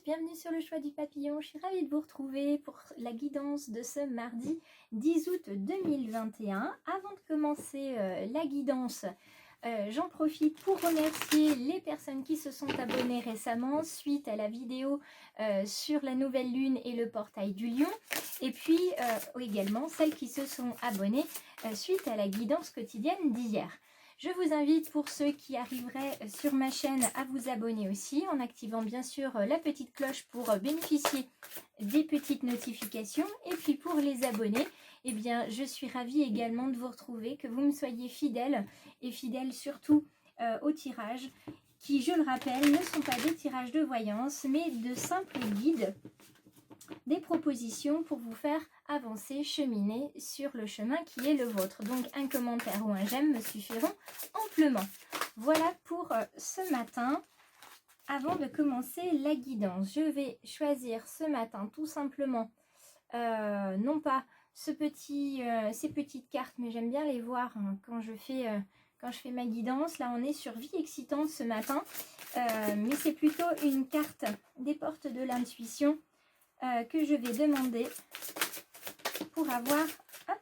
bienvenue sur le choix du papillon. Je suis ravie de vous retrouver pour la guidance de ce mardi 10 août 2021. Avant de commencer la guidance, j'en profite pour remercier les personnes qui se sont abonnées récemment suite à la vidéo sur la nouvelle lune et le portail du lion. Et puis également celles qui se sont abonnées suite à la guidance quotidienne d'hier. Je vous invite pour ceux qui arriveraient sur ma chaîne à vous abonner aussi en activant bien sûr la petite cloche pour bénéficier des petites notifications. Et puis pour les abonnés, eh bien je suis ravie également de vous retrouver, que vous me soyez fidèles et fidèles surtout aux tirages qui, je le rappelle, ne sont pas des tirages de voyance mais de simples guides, des propositions pour vous faire avancer, cheminer sur le chemin qui est le vôtre. Donc un commentaire ou un j'aime me suffiront amplement. Voilà pour ce matin. Avant de commencer la guidance, je vais choisir ce matin tout simplement, non pas ces petites cartes, mais j'aime bien les voir hein, quand je fais ma guidance. Là on est sur vie excitante ce matin, mais c'est plutôt une carte des portes de l'intuition que je vais demander pour avoir hop,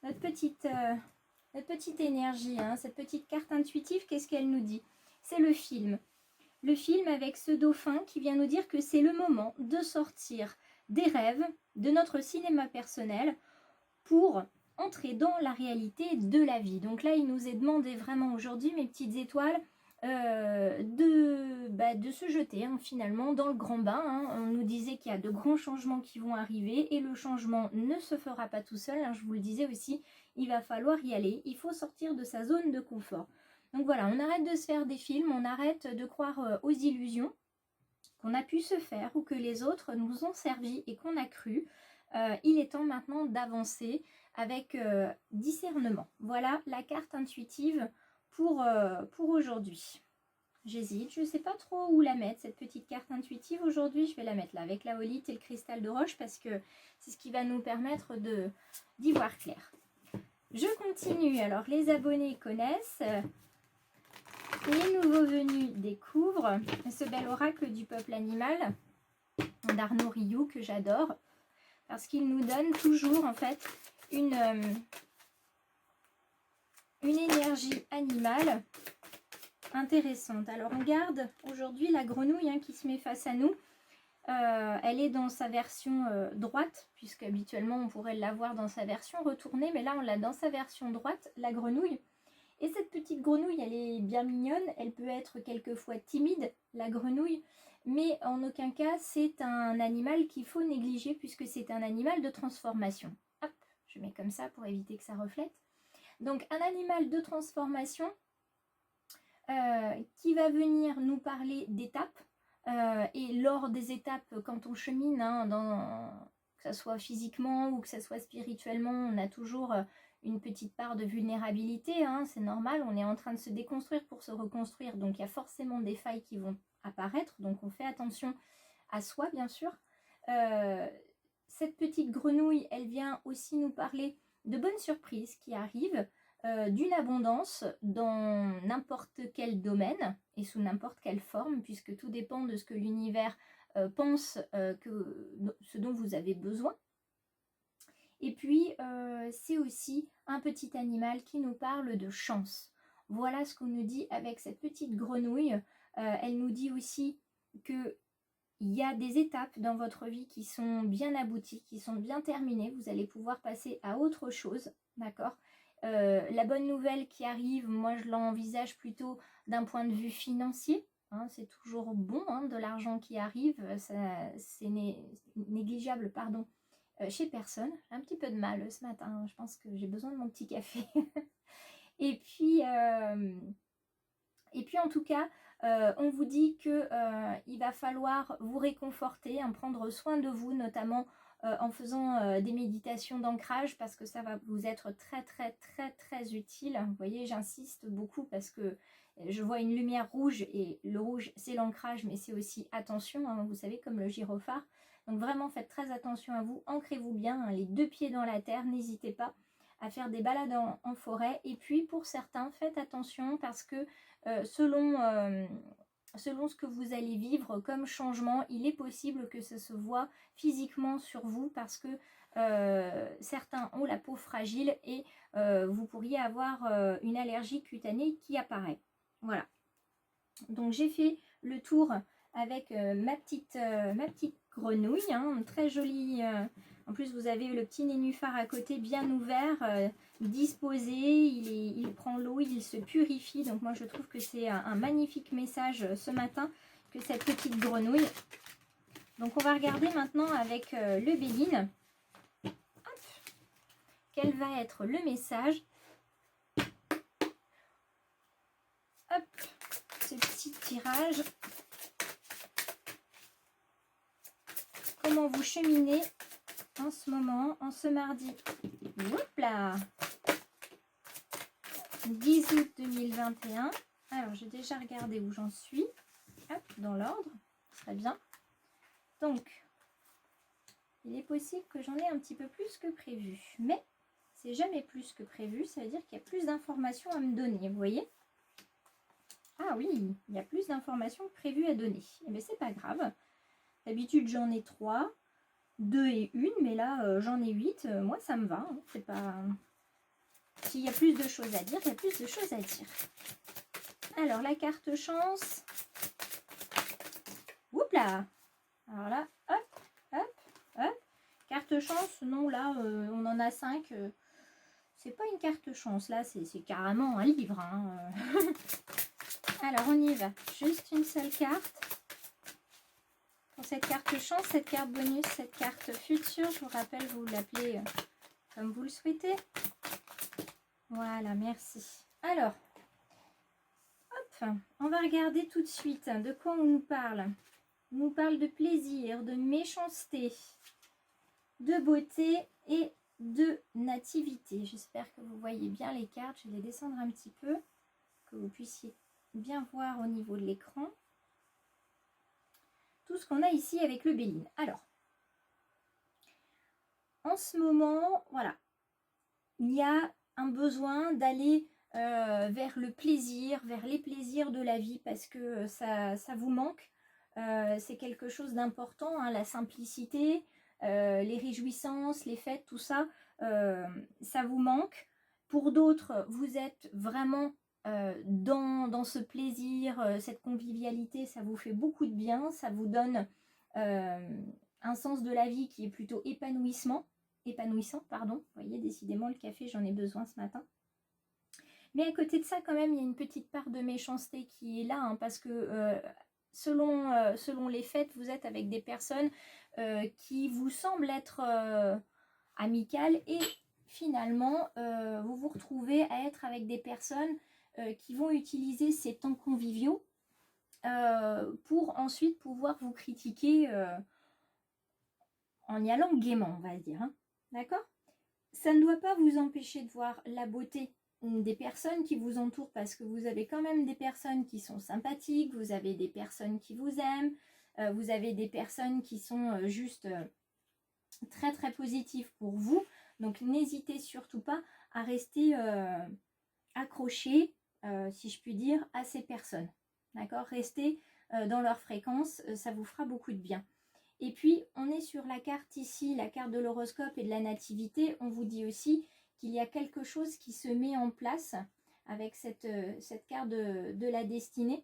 notre petite énergie, hein, cette petite carte intuitive. Qu'est-ce qu'elle nous dit? C'est le film. Le film avec ce dauphin qui vient nous dire que c'est le moment de sortir des rêves, de notre cinéma personnel pour entrer dans la réalité de la vie. Donc là, il nous est demandé vraiment aujourd'hui, mes petites étoiles, de se jeter hein, finalement dans le grand bain. Hein. On nous disait qu'il y a de grands changements qui vont arriver et le changement ne se fera pas tout seul. Hein. Je vous le disais aussi, il va falloir y aller. Il faut sortir de sa zone de confort. Donc voilà, on arrête de se faire des films, on arrête de croire aux illusions qu'on a pu se faire ou que les autres nous ont servi et qu'on a cru. Il est temps maintenant d'avancer avec discernement. Voilà la carte intuitive pour aujourd'hui. J'hésite, je ne sais pas trop où la mettre, cette petite carte intuitive. Aujourd'hui, je vais la mettre là, avec la holite et le cristal de roche, parce que c'est ce qui va nous permettre d'y voir clair. Je continue. Alors, les abonnés connaissent, les nouveaux venus découvrent ce bel oracle du peuple animal d'Arnaud Rioux, que j'adore, parce qu'il nous donne toujours, en fait, une énergie animale intéressante. Alors on garde aujourd'hui la grenouille hein, qui se met face à nous. Elle est dans sa version droite, puisque habituellement on pourrait l'avoir dans sa version retournée, mais là on l'a dans sa version droite, la grenouille. Et cette petite grenouille, elle est bien mignonne, elle peut être quelquefois timide, la grenouille, mais en aucun cas c'est un animal qu'il faut négliger, puisque c'est un animal de transformation. Hop, je mets comme ça pour éviter que ça reflète. Donc un animal de transformation qui va venir nous parler d'étapes. Et lors des étapes, quand on chemine, hein, que ce soit physiquement ou que ce soit spirituellement, on a toujours une petite part de vulnérabilité. Hein, c'est normal, on est en train de se déconstruire pour se reconstruire. Donc il y a forcément des failles qui vont apparaître. Donc on fait attention à soi, bien sûr. Cette petite grenouille, elle vient aussi nous parler de bonnes surprises qui arrivent, d'une abondance dans n'importe quel domaine et sous n'importe quelle forme, puisque tout dépend de ce que l'univers pense ce dont vous avez besoin. Et puis c'est aussi un petit animal qui nous parle de chance. Voilà ce qu'on nous dit avec cette petite grenouille. Elle nous dit aussi que il y a des étapes dans votre vie qui sont bien abouties, qui sont bien terminées. Vous allez pouvoir passer à autre chose, d'accord ? La bonne nouvelle qui arrive, moi je l'envisage plutôt d'un point de vue financier. Hein, c'est toujours bon, hein, de l'argent qui arrive, c'est négligeable, pardon, chez personne. J'ai un petit peu de mal ce matin, hein, je pense que j'ai besoin de mon petit café. Et puis en tout cas, on vous dit qu'il va falloir vous réconforter, hein, prendre soin de vous, notamment en faisant des méditations d'ancrage, parce que ça va vous être très très très très utile. Vous voyez, j'insiste beaucoup parce que je vois une lumière rouge, et le rouge c'est l'ancrage, mais c'est aussi attention, hein, vous savez, comme le gyrophare. Donc vraiment faites très attention à vous, ancrez-vous bien, hein, les deux pieds dans la terre, n'hésitez pas à faire des balades en forêt. Et puis pour certains, faites attention parce que selon selon ce que vous allez vivre comme changement, il est possible que ça se voit physiquement sur vous parce que certains ont la peau fragile et vous pourriez avoir une allergie cutanée qui apparaît. Voilà. Donc j'ai fait le tour avec ma petite grenouille, hein, très jolie. En plus vous avez le petit nénuphar à côté bien ouvert, disposé, il prend l'eau, il se purifie. Donc moi je trouve que c'est un magnifique message ce matin que cette petite grenouille. Donc on va regarder maintenant avec le Béline. Quel va être le message? Hop, ce petit tirage. Comment vous cheminez en ce moment, en ce mardi. Hop là, 10 août 2021. Alors, j'ai déjà regardé où j'en suis. Hop, dans l'ordre. Très bien. Donc, il est possible que j'en ai un petit peu plus que prévu. Mais, c'est jamais plus que prévu. Ça veut dire qu'il y a plus d'informations à me donner. Vous voyez? Ah oui, il y a plus d'informations que prévues à donner. Eh bien, c'est pas grave. D'habitude, j'en ai 3. 2 et 1, mais là j'en ai 8, moi ça me va, hein. C'est pas... S'il y a plus de choses à dire, il y a plus de choses à dire. Alors la carte chance. Oups là. Alors là, hop, hop, hop. Carte chance, non là on en a 5. C'est pas une carte chance, là c'est carrément un livre. Hein. Alors on y va. Juste une seule carte. Pour cette carte chance, cette carte bonus, cette carte future, je vous rappelle, vous l'appelez comme vous le souhaitez. Voilà, merci. Alors, hop, on va regarder tout de suite de quoi on nous parle. On nous parle de plaisir, de méchanceté, de beauté et de nativité. J'espère que vous voyez bien les cartes. Je vais les descendre un petit peu, que vous puissiez bien voir au niveau de l'écran. Tout ce qu'on a ici avec le Béline. Alors, en ce moment, voilà, il y a un besoin d'aller vers le plaisir, vers les plaisirs de la vie parce que ça vous manque. C'est quelque chose d'important, hein, la simplicité, les réjouissances, les fêtes, tout ça, ça vous manque. Pour d'autres, vous êtes vraiment dans ce plaisir, cette convivialité, ça vous fait beaucoup de bien, ça vous donne un sens de la vie qui est plutôt épanouissant, pardon. Vous voyez, décidément, le café, j'en ai besoin ce matin. Mais à côté de ça, quand même, il y a une petite part de méchanceté qui est là, hein, parce que selon les fêtes, vous êtes avec des personnes qui vous semblent être amicales et finalement, vous vous retrouvez à être avec des personnes qui vont utiliser ces temps conviviaux pour ensuite pouvoir vous critiquer en y allant gaiement, on va dire. Hein. D'accord? Ça ne doit pas vous empêcher de voir la beauté des personnes qui vous entourent parce que vous avez quand même des personnes qui sont sympathiques, vous avez des personnes qui vous aiment, vous avez des personnes qui sont juste très très positives pour vous. Donc n'hésitez surtout pas à rester accroché, si je puis dire, à ces personnes. D'accord? Restez dans leur fréquence, ça vous fera beaucoup de bien. Et puis, on est sur la carte ici, la carte de l'horoscope et de la nativité. On vous dit aussi qu'il y a quelque chose qui se met en place avec cette carte de la destinée,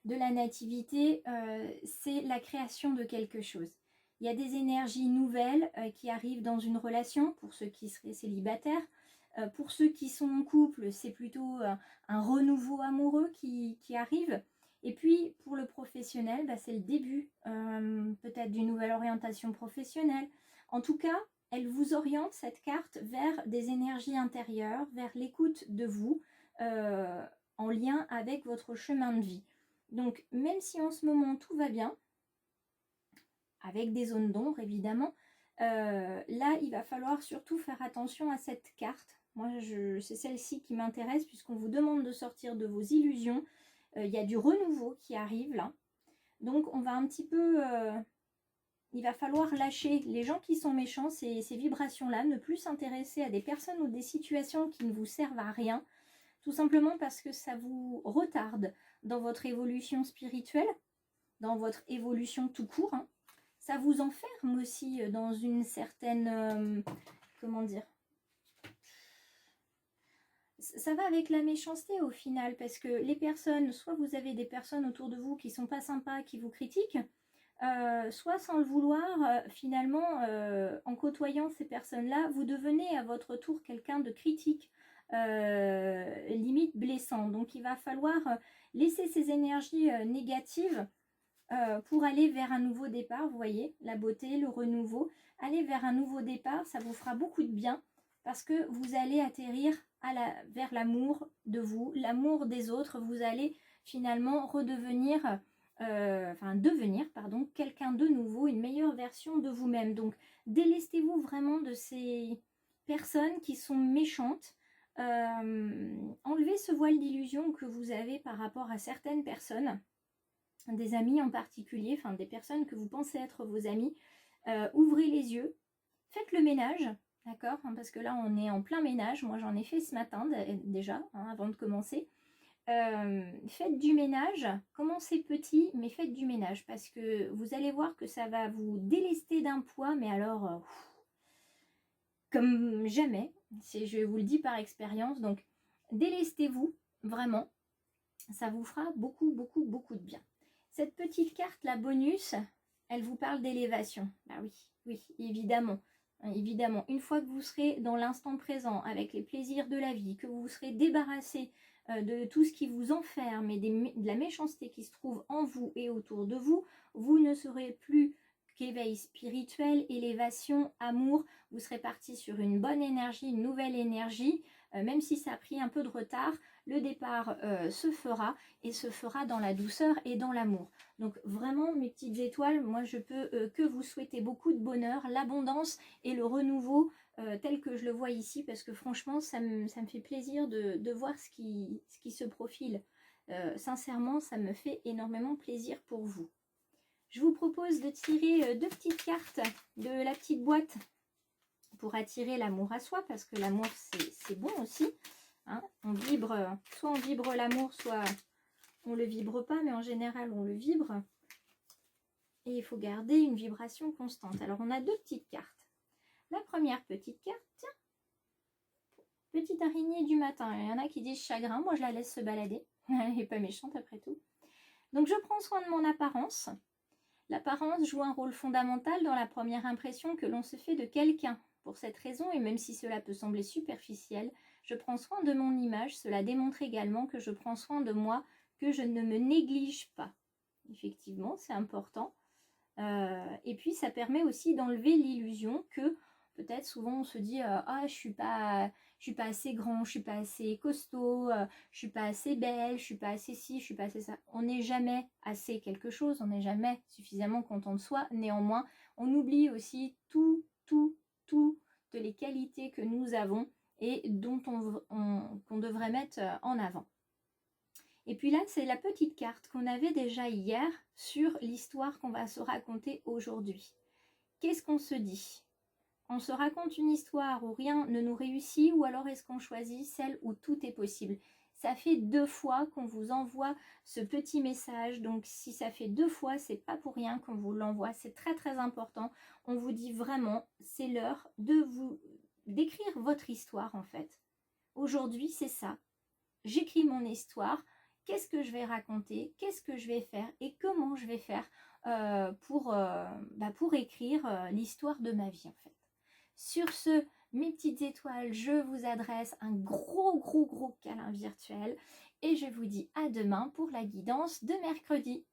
de la nativité. C'est la création de quelque chose. Il y a des énergies nouvelles qui arrivent dans une relation pour ceux qui seraient célibataires. Pour ceux qui sont en couple, c'est plutôt un renouveau amoureux qui arrive. Et puis, pour le professionnel, bah, c'est le début peut-être d'une nouvelle orientation professionnelle. En tout cas, elle vous oriente, cette carte, vers des énergies intérieures, vers l'écoute de vous, en lien avec votre chemin de vie. Donc, même si en ce moment tout va bien, avec des zones d'ombre évidemment, là, il va falloir surtout faire attention à cette carte. Moi, c'est celle-ci qui m'intéresse puisqu'on vous demande de sortir de vos illusions. Il y a du renouveau qui arrive là. Donc, on va un petit peu... il va falloir lâcher les gens qui sont méchants, ces vibrations-là, ne plus s'intéresser à des personnes ou des situations qui ne vous servent à rien, tout simplement parce que ça vous retarde dans votre évolution spirituelle, dans votre évolution tout court. Hein. Ça vous enferme aussi dans une certaine... comment dire, ça va avec la méchanceté au final, parce que les personnes, soit vous avez des personnes autour de vous qui sont pas sympas, qui vous critiquent, soit sans le vouloir, finalement, en côtoyant ces personnes-là, vous devenez à votre tour quelqu'un de critique, limite blessant. Donc il va falloir laisser ces énergies négatives pour aller vers un nouveau départ. Vous voyez, la beauté, le renouveau. Aller vers un nouveau départ, ça vous fera beaucoup de bien parce que vous allez atterrir vers l'amour de vous, l'amour des autres. Vous allez finalement redevenir, devenir quelqu'un de nouveau, une meilleure version de vous-même. Donc, délestez-vous vraiment de ces personnes qui sont méchantes. Enlevez ce voile d'illusion que vous avez par rapport à certaines personnes, des amis en particulier, enfin des personnes que vous pensez être vos amis. Ouvrez les yeux, faites le ménage, d'accord, parce que là on est en plein ménage. Moi j'en ai fait ce matin déjà, avant de commencer. Faites du ménage, commencez petit, mais faites du ménage, parce que vous allez voir que ça va vous délester d'un poids, mais alors comme jamais. Je vous le dis par expérience. Donc délestez-vous vraiment, ça vous fera beaucoup de bien. Cette petite carte, la bonus, elle vous parle d'élévation. Bah oui, évidemment. Évidemment, une fois que vous serez dans l'instant présent, avec les plaisirs de la vie, que vous vous serez débarrassé de tout ce qui vous enferme et de la méchanceté qui se trouve en vous et autour de vous, vous ne serez plus qu'éveil spirituel, élévation, amour. Vous serez parti sur une bonne énergie, une nouvelle énergie, même si ça a pris un peu de retard. Le départ se fera, et se fera dans la douceur et dans l'amour. Donc vraiment, mes petites étoiles, moi je peux que vous souhaiter beaucoup de bonheur, l'abondance et le renouveau tel que je le vois ici, parce que franchement, ça me fait plaisir de voir ce qui se profile. Sincèrement, ça me fait énormément plaisir pour vous. Je vous propose de tirer 2 petites cartes de la petite boîte pour attirer l'amour à soi, parce que l'amour, c'est bon aussi. Hein, on vibre, soit on vibre l'amour, soit on le vibre pas, mais en général on le vibre. Et il faut garder une vibration constante. Alors on a 2 petites cartes. La première petite carte, tiens, petite araignée du matin. Il y en a qui disent chagrin, moi je la laisse se balader. Elle n'est pas méchante après tout. Donc je prends soin de mon apparence. L'apparence joue un rôle fondamental dans la première impression que l'on se fait de quelqu'un. Pour cette raison, et même si cela peut sembler superficiel, je prends soin de mon image. Cela démontre également que je prends soin de moi, que je ne me néglige pas. Effectivement, c'est important. Et puis, ça permet aussi d'enlever l'illusion que peut-être souvent on se dit ah, je suis pas assez grand, je suis pas assez costaud, je suis pas assez belle, je suis pas assez ci, je suis pas assez ça. On n'est jamais assez quelque chose, on n'est jamais suffisamment content de soi. Néanmoins, on oublie aussi toutes les qualités que nous avons et dont qu'on devrait mettre en avant. Et puis là, c'est la petite carte qu'on avait déjà hier sur l'histoire qu'on va se raconter aujourd'hui. Qu'est-ce qu'on se dit ? On se raconte une histoire où rien ne nous réussit, ou alors est-ce qu'on choisit celle où tout est possible ? Ça fait 2 fois qu'on vous envoie ce petit message, donc si ça fait 2 fois, c'est pas pour rien qu'on vous l'envoie, c'est très important. On vous dit vraiment, c'est l'heure d'écrire votre histoire en fait. Aujourd'hui, c'est ça. J'écris mon histoire. Qu'est-ce que je vais raconter, qu'est-ce que je vais faire et comment je vais faire pour écrire l'histoire de ma vie en fait. Sur ce, mes petites étoiles, je vous adresse un gros câlin virtuel et je vous dis à demain pour la guidance de mercredi.